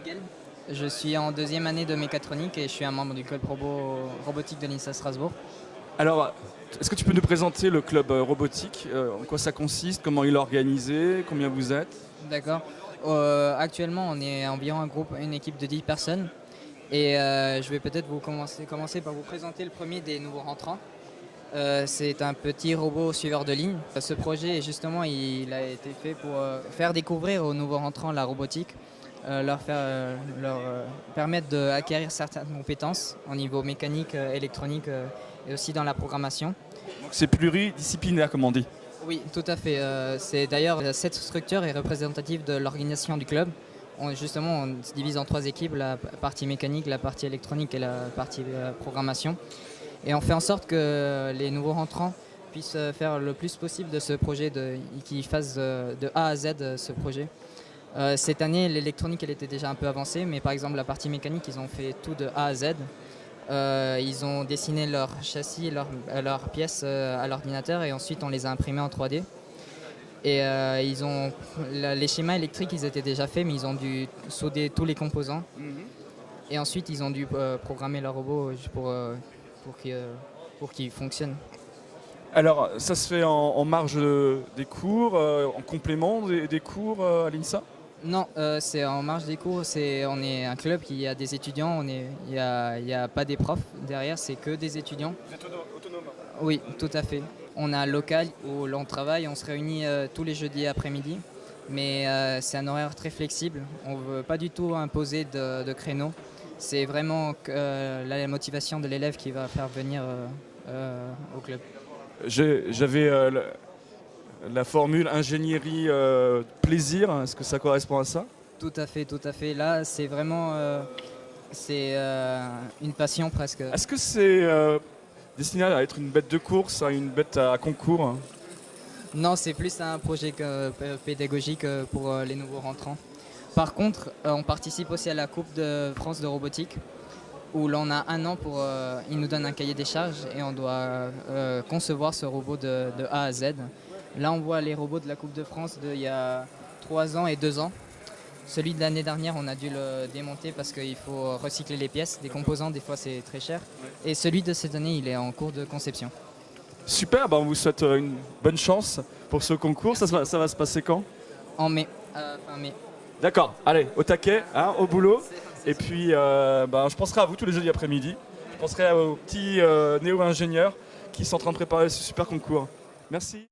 Miguel. Je suis en deuxième année de mécatronique et je suis un membre du club robotique de l'INSA Strasbourg. Alors, est-ce que tu peux nous présenter le club robotique? En quoi ça consiste? Comment il est organisé? Combien vous êtes? D'accord. Actuellement, on est environ une équipe de 10 personnes. Et je vais peut-être commencer par vous présenter le premier des nouveaux rentrants. C'est un petit robot suiveur de ligne. Ce projet, justement, il a été fait pour faire découvrir aux nouveaux rentrants la robotique, leur permettre d'acquérir certaines compétences au niveau mécanique, électronique et aussi dans la programmation. Donc c'est pluridisciplinaire, comme on dit. Oui, tout à fait. C'est d'ailleurs cette structure est représentative de l'organisation du club. Justement, on se divise en 3 équipes, la partie mécanique, la partie électronique et la partie programmation. Et on fait en sorte que les nouveaux rentrants puissent faire le plus possible de ce projet, qu'ils fassent de A à Z ce projet. Cette année, l'électronique elle était déjà un peu avancée, mais par exemple la partie mécanique, ils ont fait tout de A à Z. Ils ont dessiné leur châssis, leurs pièces à l'ordinateur et ensuite on les a imprimés en 3D. Et les schémas électriques, ils étaient déjà faits, mais ils ont dû solder tous les composants. Et ensuite, ils ont dû programmer leur robot pour qu'il fonctionne. Alors, ça se fait en marge des cours, en complément des cours à l'INSA? Non, c'est en marge des cours. On est un club qui a des étudiants. Il n'y a pas des profs derrière, c'est que des étudiants. Vous êtes autonome? Oui, tout à fait. On a un local où l'on travaille, on se réunit tous les jeudis après-midi. Mais c'est un horaire très flexible. On ne veut pas du tout imposer de créneaux. C'est vraiment la motivation de l'élève qui va faire venir au club. J'avais la formule ingénierie plaisir. Est-ce que ça correspond à ça? Tout à fait, tout à fait. Là, c'est vraiment une passion presque. Est-ce que c'est destiné à être une bête de course, à une bête à concours? Non, c'est plus un projet pédagogique pour les nouveaux rentrants. Par contre, on participe aussi à la Coupe de France de robotique, où l'on a un an pour... ils nous donnent un cahier des charges et on doit concevoir ce robot de A à Z. Là, on voit les robots de la Coupe de France d'il y a 3 ans et 2 ans. Celui de l'année dernière, on a dû le démonter parce qu'il faut recycler les pièces, des composants, des fois c'est très cher. Et celui de cette année, il est en cours de conception. Super, on vous souhaite une bonne chance pour ce concours. Ça va se passer quand? En mai, fin mai. D'accord, allez, au taquet, hein, au boulot. Et puis, je penserai à vous tous les jeudis après-midi. Je penserai aux petits néo-ingénieurs qui sont en train de préparer ce super concours. Merci.